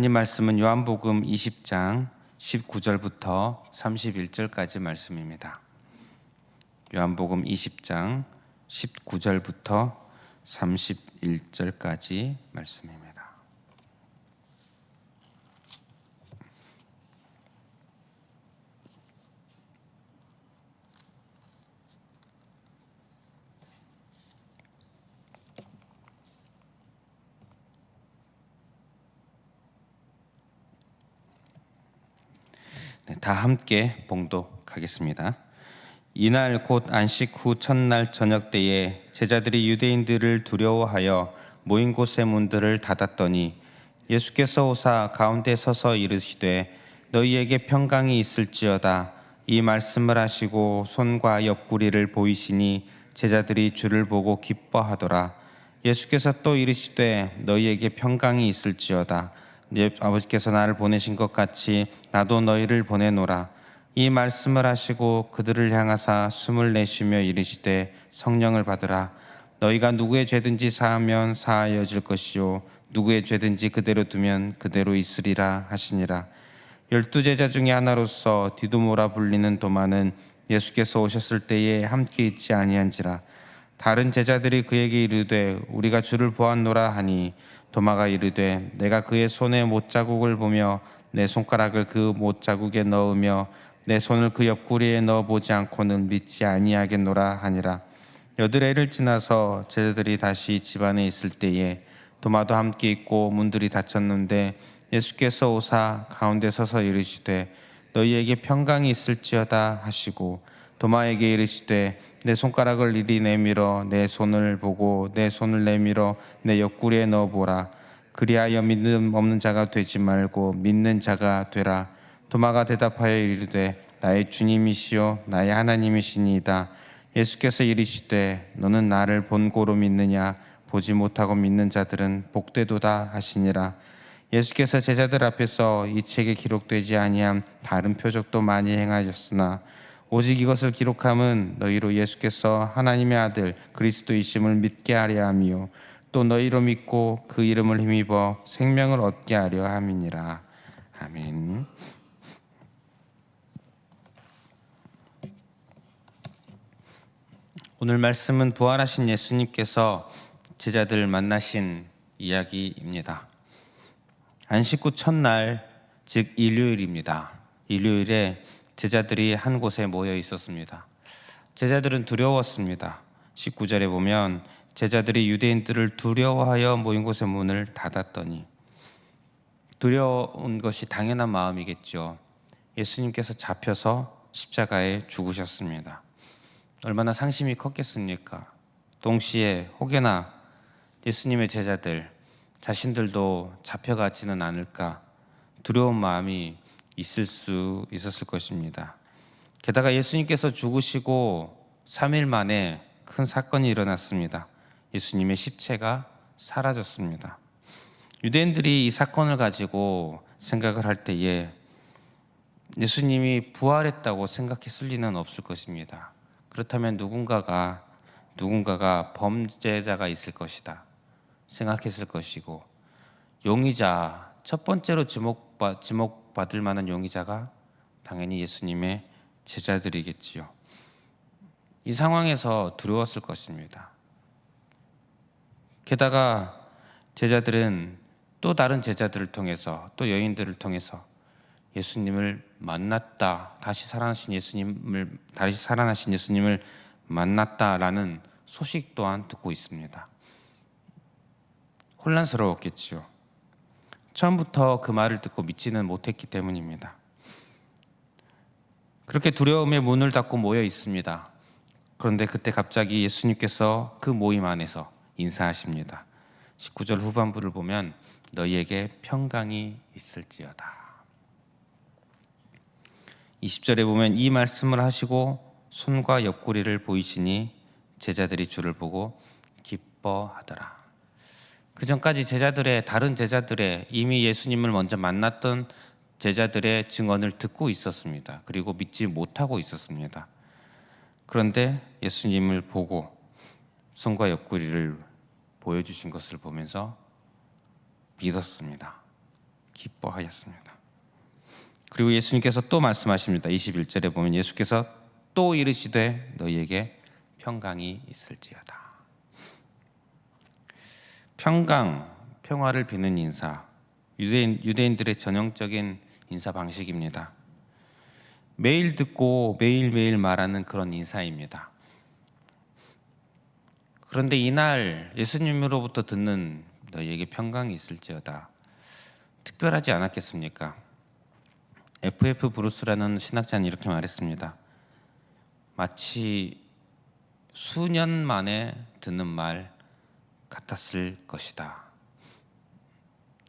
이 말씀은 요한복음 20장 19절부터 31절까지 말씀입니다. 요한복음 20장 19절부터 31절까지 말씀입니다. 다 함께 봉독하겠습니다. 이날 곧 안식 후 첫날 저녁 때에 제자들이 유대인들을 두려워하여 모인 곳의 문들을 닫았더니 예수께서 오사 가운데 서서 이르시되 너희에게 평강이 있을지어다. 이 말씀을 하시고 손과 옆구리를 보이시니 제자들이 주를 보고 기뻐하더라. 예수께서 또 이르시되 너희에게 평강이 있을지어다. 네 아버지께서 나를 보내신 것 같이 나도 너희를 보내노라. 이 말씀을 하시고 그들을 향하사 숨을 내쉬며 이르시되 성령을 받으라. 너희가 누구의 죄든지 사하면 사하여질 것이요 누구의 죄든지 그대로 두면 그대로 있으리라 하시니라. 12 제자 중에 하나로서 디두모라 불리는 도마는 예수께서 오셨을 때에 함께 있지 아니한지라. 다른 제자들이 그에게 이르되 우리가 주를 보았노라 하니 도마가 이르되 내가 그의 손에 못자국을 보며 내 손가락을 그 못자국에 넣으며 내 손을 그 옆구리에 넣어보지 않고는 믿지 아니하겠노라 하니라. 여드레를 지나서 제자들이 다시 집안에 있을 때에 도마도 함께 있고 문들이 닫혔는데 예수께서 오사 가운데 서서 이르시되 너희에게 평강이 있을지어다 하시고 도마에게 이르시되 내 손가락을 이리 내밀어 내 손을 보고 내 손을 내밀어 내 옆구리에 넣어보라. 그리하여 믿음 없는 자가 되지 말고 믿는 자가 되라. 도마가 대답하여 이르되 나의 주님이시요 나의 하나님이시니이다. 예수께서 이르시되 너는 나를 본고로 믿느냐? 보지 못하고 믿는 자들은 복되도다 하시니라. 예수께서 제자들 앞에서 이 책에 기록되지 아니한 다른 표적도 많이 행하셨으나 오직 이것을 기록함은 너희로 예수께서 하나님의 아들 그리스도이심을 믿게 하려 함이요 또 너희로 믿고 그 이름을 힘입어 생명을 얻게 하려 함이니라. 아멘. 오늘 말씀은 부활하신 예수님께서 제자들을 만나신 이야기입니다. 안식 후 첫날, 즉 일요일입니다. 일요일에 제자들이 한 곳에 모여 있었습니다. 제자들은 두려웠습니다. 19절에 보면 제자들이 유대인들을 두려워하여 모인 곳의 문을 닫았더니, 두려운 것이 당연한 마음이겠죠. 예수님께서 잡혀서 십자가에 죽으셨습니다. 얼마나 상심이 컸겠습니까? 동시에 혹여나 예수님의 제자들 자신들도 잡혀가지는 않을까 두려운 마음이 있었을 것입니다. 게다가 예수님께서 죽으시고 3일 만에 큰 사건이 일어났습니다. 예수님의 십체가 사라졌습니다. 유대인들이 이 사건을 가지고 생각을 할 때에 예수님이 부활했다고 생각했을 리는 없을 것입니다. 그렇다면 누군가가 범죄자가 있을 것이다 생각했을 것이고, 용의자, 첫 번째로 지목받을 만한 용의자가 당연히 예수님의 제자들이겠지요. 이 상황에서 두려웠을 것입니다. 게다가 제자들은 또 다른 제자들을 통해서, 또 여인들을 통해서 예수님을 만났다, 다시 살아나신 예수님을 만났다라는 소식 또한 듣고 있습니다. 혼란스러웠겠지요. 처음부터 그 말을 듣고 믿지는 못했기 때문입니다. 그렇게 두려움의 문을 닫고 모여 있습니다. 그런데 그때 갑자기 예수님께서 그 모임 안에서 인사하십니다. 19절 후반부를 보면 너희에게 평강이 있을지어다. 20절에 보면 이 말씀을 하시고 손과 옆구리를 보이시니 제자들이 주를 보고 기뻐하더라. 그 전까지 다른 제자들의, 이미 예수님을 먼저 만났던 제자들의 증언을 듣고 있었습니다. 그리고 믿지 못하고 있었습니다. 그런데 예수님을 보고 손과 옆구리를 보여주신 것을 보면서 믿었습니다. 기뻐하였습니다. 그리고 예수님께서 또 말씀하십니다. 21절에 보면 예수께서 또 이르시되 너희에게 평강이 있을지어다. 평강, 평화를 비는 인사, 유대인들의 전형적인 인사 방식입니다. 매일 듣고 매일매일 말하는 그런 인사입니다. 그런데 이날 예수님으로부터 듣는 너희에게 평강이 있을지어다, 특별하지 않았겠습니까? F.F. 브루스라는 신학자는 이렇게 말했습니다. 마치 수년 만에 듣는 말 같았을 것이다.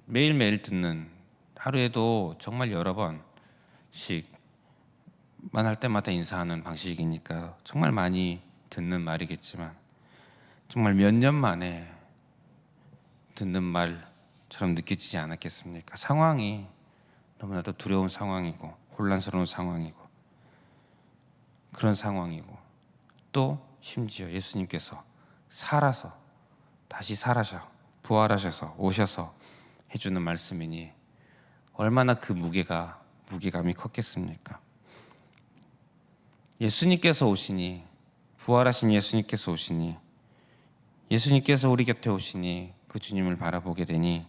매일매일 듣는, 하루에도 정말 여러 번씩 만날 때마다 인사하는 방식이니까 정말 많이 듣는 말이겠지만 정말 몇 년 만에 듣는 말처럼 느껴지지 않았겠습니까? 상황이 너무나도 두려운 상황이고 혼란스러운 상황이고 그런 상황이고, 또 심지어 예수님께서 살아서 다시 살아서 부활하셔서 오셔서 해주는 말씀이니 얼마나 그 무게감이 컸겠습니까? 예수님께서 오시니, 부활하신 예수님께서 오시니, 예수님께서 우리 곁에 오시니 그 주님을 바라보게 되니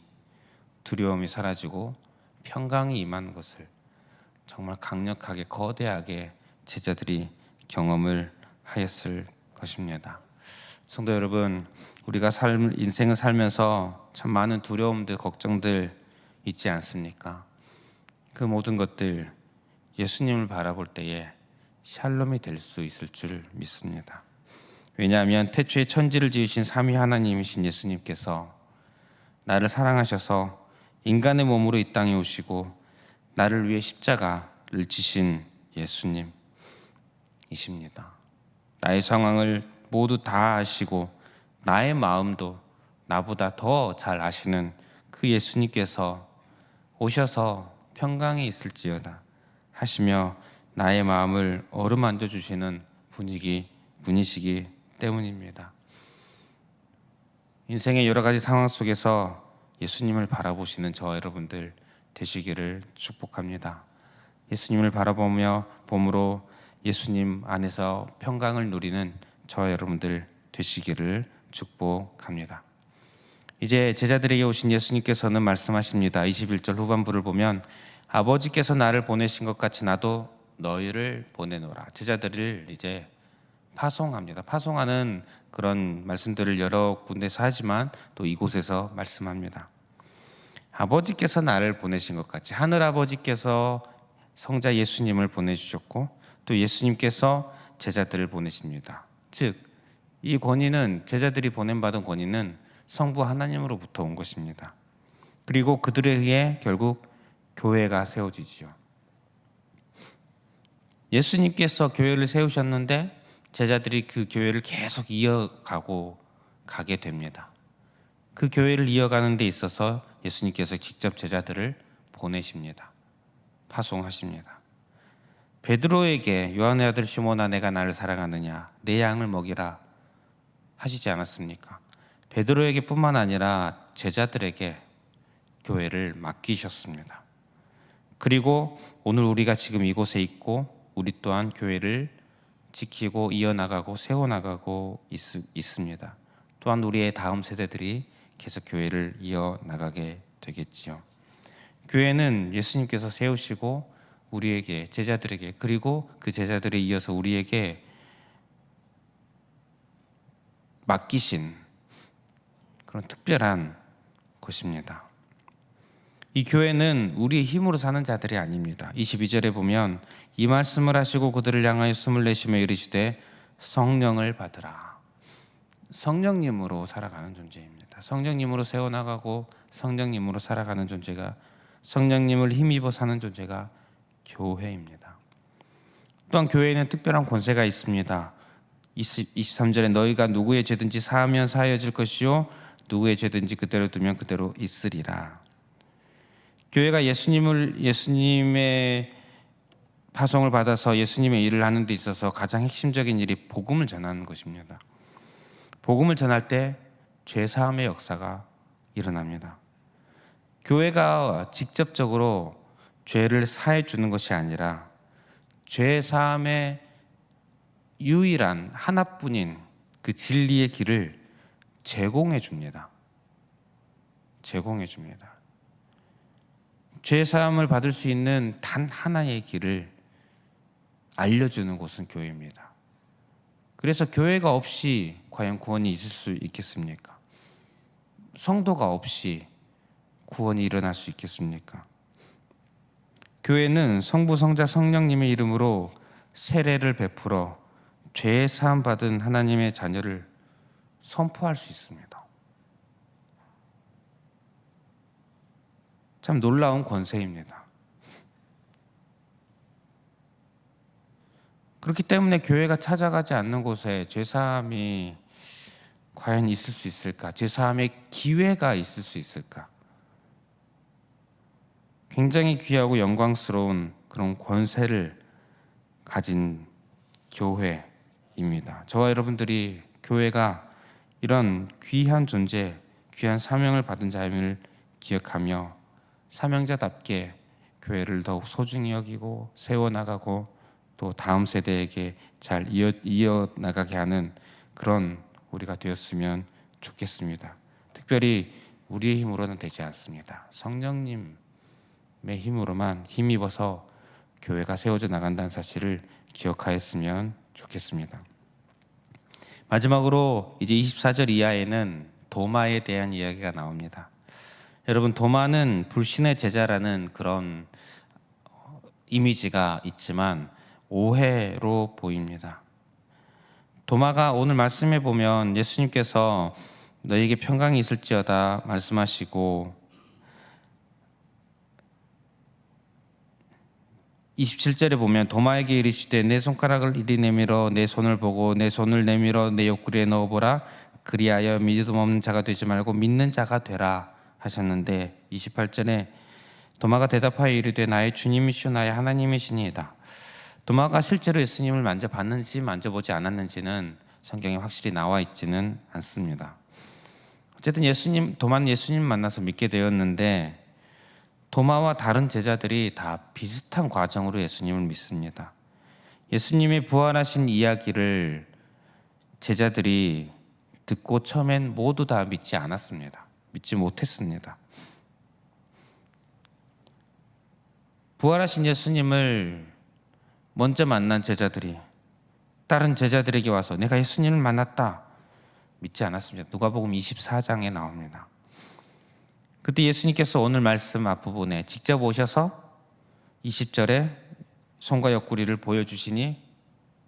두려움이 사라지고 평강이 임한 것을 정말 강력하게 거대하게 제자들이 경험을 하였을 것입니다. 성도 여러분, 우리가 인생을 살면서 참 많은 두려움들, 걱정들 있지 않습니까? 그 모든 것들 예수님을 바라볼 때에 샬롬이 될 수 있을 줄 믿습니다. 왜냐하면 태초에 천지를 지으신 삼위 하나님이신 예수님께서 나를 사랑하셔서 인간의 몸으로 이 땅에 오시고 나를 위해 십자가를 지신 예수님이십니다. 나의 상황을 모두 다 아시고 나의 마음도 나보다 더 잘 아시는 그 예수님께서 오셔서 평강이 있을지어다 하시며 나의 마음을 어루만져 주시는 분이시기 때문입니다. 인생의 여러 가지 상황 속에서 예수님을 바라보시는 저와 여러분들 되시기를 축복합니다. 예수님을 바라보므로 예수님 안에서 평강을 누리는 저와 여러분들 되시기를 축복합니다. 이제 제자들에게 오신 예수님께서는 말씀하십니다. 21절 후반부를 보면 아버지께서 나를 보내신 것 같이 나도 너희를 보내노라. 제자들을 이제 파송합니다. 파송하는 그런 말씀들을 여러 군데서 하지만 또 이곳에서 말씀합니다. 아버지께서 나를 보내신 것 같이, 하늘 아버지께서 성자 예수님을 보내주셨고 또 예수님께서 제자들을 보내십니다. 즉, 이 권위는, 제자들이 보냄받은 권위는 성부 하나님으로부터 온 것입니다. 그리고 그들에 의해 결국 교회가 세워지지요. 예수님께서 교회를 세우셨는데 제자들이 그 교회를 계속 가게 됩니다. 그 교회를 이어가는 데 있어서 예수님께서 직접 제자들을 보내십니다. 파송하십니다. 베드로에게 요한의 아들 시몬아 내가 나를 사랑하느냐, 내 양을 먹이라 하시지 않았습니까? 베드로에게 뿐만 아니라 제자들에게 교회를 맡기셨습니다. 그리고 오늘 우리가 지금 이곳에 있고 우리 또한 교회를 지키고 이어나가고 세워나가고 있습니다. 또한 우리의 다음 세대들이 계속 교회를 이어나가게 되겠지요. 교회는 예수님께서 세우시고 우리에게, 제자들에게, 그리고 그 제자들에 이어서 우리에게 맡기신 그런 특별한 것입니다. 이 교회는 우리의 힘으로 사는 자들이 아닙니다. 22절에 보면 이 말씀을 하시고 그들을 향하여 숨을 내쉬며 이르시되 성령을 받으라. 성령님으로 살아가는 존재입니다. 성령님으로 세워나가고 성령님으로 살아가는 존재가, 성령님을 힘입어 사는 존재가 교회입니다. 또한 교회에는 특별한 권세가 있습니다. 23절에 너희가 누구의 죄든지 사하면 사하여질 것이요 누구의 죄든지 그대로 두면 그대로 있으리라. 교회가 예수님의 파송을 받아서 예수님의 일을 하는 데 있어서 가장 핵심적인 일이 복음을 전하는 것입니다. 복음을 전할 때 죄사함의 역사가 일어납니다. 교회가 직접적으로 죄를 사해 주는 것이 아니라 죄 사함의 유일한 하나뿐인 그 진리의 길을 제공해 줍니다. 제공해 줍니다. 죄 사함을 받을 수 있는 단 하나의 길을 알려주는 곳은 교회입니다. 그래서 교회가 없이 과연 구원이 있을 수 있겠습니까? 성도가 없이 구원이 일어날 수 있겠습니까? 교회는 성부, 성자, 성령님의 이름으로 세례를 베풀어 죄 사함 받은 하나님의 자녀를 선포할 수 있습니다. 참 놀라운 권세입니다. 그렇기 때문에 교회가 찾아가지 않는 곳에 죄사함이 과연 있을 수 있을까? 죄사함의 기회가 있을 수 있을까? 굉장히 귀하고 영광스러운 그런 권세를 가진 교회입니다. 저와 여러분들이 교회가 이런 귀한 존재, 귀한 사명을 받은 자임을 기억하며 사명자답게 교회를 더욱 소중히 여기고 세워나가고 또 다음 세대에게 잘 이어나가게 하는 그런 우리가 되었으면 좋겠습니다. 특별히 우리의 힘으로는 되지 않습니다. 성령님의 힘으로만 힘입어서 교회가 세워져 나간다는 사실을 기억하였으면 좋겠습니다. 마지막으로 이제 24절 이하에는 도마에 대한 이야기가 나옵니다. 여러분, 도마는 불신의 제자라는 그런 이미지가 있지만 오해로 보입니다. 도마가 오늘 말씀에 보면 예수님께서 너에게 평강이 있을지어다 말씀하시고 27절에 보면 도마에게 이르시되 내 손가락을 이리 내밀어 내 손을 보고 내 손을 내밀어 내 옆구리에 넣어보라. 그리하여 믿음 없는 자가 되지 말고 믿는 자가 되라 하셨는데 28절에 도마가 대답하여 이르되 나의 주님이시오 나의 하나님이시니이다. 도마가 실제로 예수님을 만져봤는지 만져보지 않았는지는 성경에 확실히 나와 있지는 않습니다. 어쨌든 도마는 예수님 만나서 믿게 되었는데 도마와 다른 제자들이 다 비슷한 과정으로 예수님을 믿습니다. 예수님의 부활하신 이야기를 제자들이 듣고 처음엔 모두 다 믿지 않았습니다. 믿지 못했습니다. 부활하신 예수님을 먼저 만난 제자들이 다른 제자들에게 와서 내가 예수님을 만났다 믿지 않았습니다. 누가복음 24장에 나옵니다. 그때 예수님께서 오늘 말씀 앞부분에 직접 오셔서 20절에 손과 옆구리를 보여주시니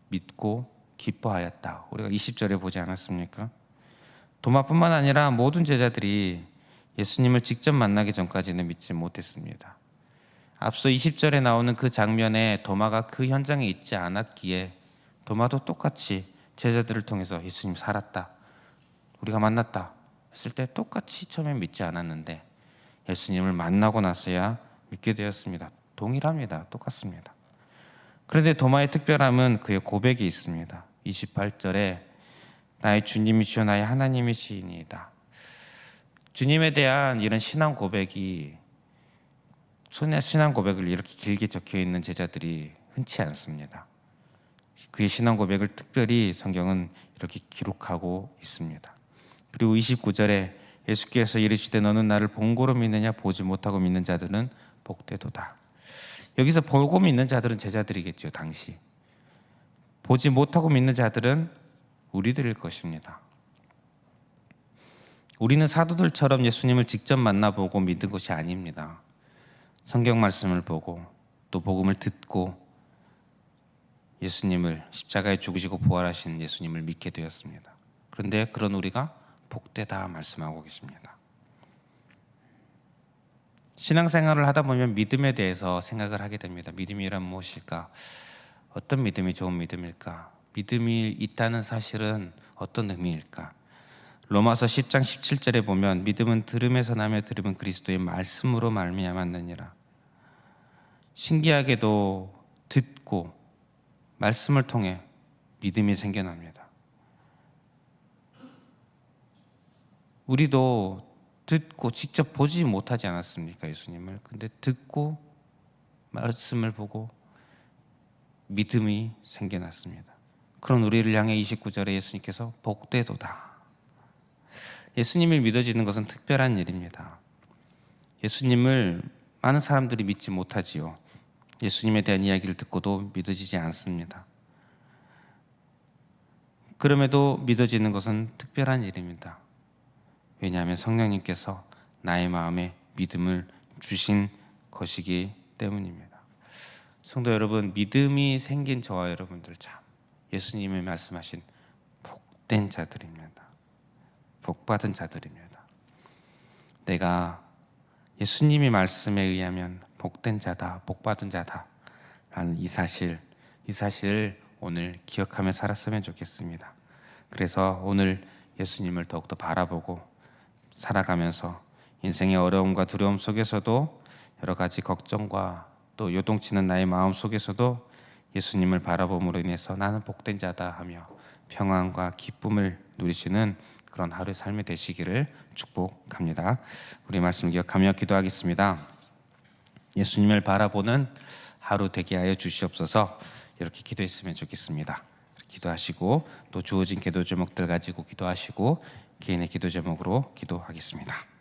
믿고 기뻐하였다. 우리가 20절에 보지 않았습니까? 도마뿐만 아니라 모든 제자들이 예수님을 직접 만나기 전까지는 믿지 못했습니다. 앞서 20절에 나오는 그 장면에 도마가 그 현장에 있지 않았기에 도마도 똑같이 제자들을 통해서 예수님 살았다, 우리가 만났다 했을 때 똑같이 처음엔 믿지 않았는데 예수님을 만나고 나서야 믿게 되었습니다. 동일합니다. 똑같습니다. 그런데 도마의 특별함은 그의 고백이 있습니다. 28절에 나의 주님이시오 나의 하나님이시니이다. 주님에 대한 이런 신앙 고백이 신앙 고백을 이렇게 길게 적혀 있는 제자들이 흔치 않습니다. 그의 신앙 고백을 특별히 성경은 이렇게 기록하고 있습니다. 그리고 29절에 예수께서 이르시되 너는 나를 본고로 믿느냐 보지 못하고 믿는 자들은 복되도다. 여기서 보고 믿는 자들은 제자들이겠죠. 당시 보지 못하고 믿는 자들은 우리들일 것입니다. 우리는 사도들처럼 예수님을 직접 만나보고 믿은 것이 아닙니다. 성경 말씀을 보고 또 복음을 듣고 예수님을 십자가에 죽으시고 부활하신 예수님을 믿게 되었습니다. 그런데 그런 우리가 복되다 말씀하고 계십니다. 신앙생활을 하다 보면 믿음에 대해서 생각을 하게 됩니다. 믿음이란 무엇일까? 어떤 믿음이 좋은 믿음일까? 믿음이 있다는 사실은 어떤 의미일까? 로마서 10장 17절에 보면 믿음은 들음에서 나며 들음은 그리스도의 말씀으로 말미암았느니라. 신기하게도 듣고 말씀을 통해 믿음이 생겨납니다. 우리도 듣고 직접 보지 못하지 않았습니까? 예수님을. 근데 듣고 말씀을 보고 믿음이 생겨났습니다. 그런 우리를 향해 29절에 예수님께서 복되도다. 예수님을 믿어지는 것은 특별한 일입니다. 예수님을 많은 사람들이 믿지 못하지요. 예수님에 대한 이야기를 듣고도 믿어지지 않습니다. 그럼에도 믿어지는 것은 특별한 일입니다. 왜냐하면 성령님께서 나의 마음에 믿음을 주신 것이기 때문입니다. 성도 여러분, 믿음이 생긴 저와 여러분들 참 예수님이 말씀하신 복된 자들입니다. 복받은 자들입니다. 내가 예수님이 말씀에 의하면 복된 자다, 복받은 자다 라는 이 사실을 오늘 기억하며 살았으면 좋겠습니다. 그래서 오늘 예수님을 더욱더 바라보고 살아가면서 인생의 어려움과 두려움 속에서도 여러 가지 걱정과 또 요동치는 나의 마음 속에서도 예수님을 바라봄으로 인해서 나는 복된 자다 하며 평안과 기쁨을 누리시는 그런 하루의 삶이 되시기를 축복합니다. 우리 말씀 기억하며 기도하겠습니다. 예수님을 바라보는 하루 되게 하여 주시옵소서. 이렇게 기도했으면 좋겠습니다. 기도하시고 또 주어진 기도 제목들 가지고 기도하시고 개인의 기도 제목으로 기도하겠습니다.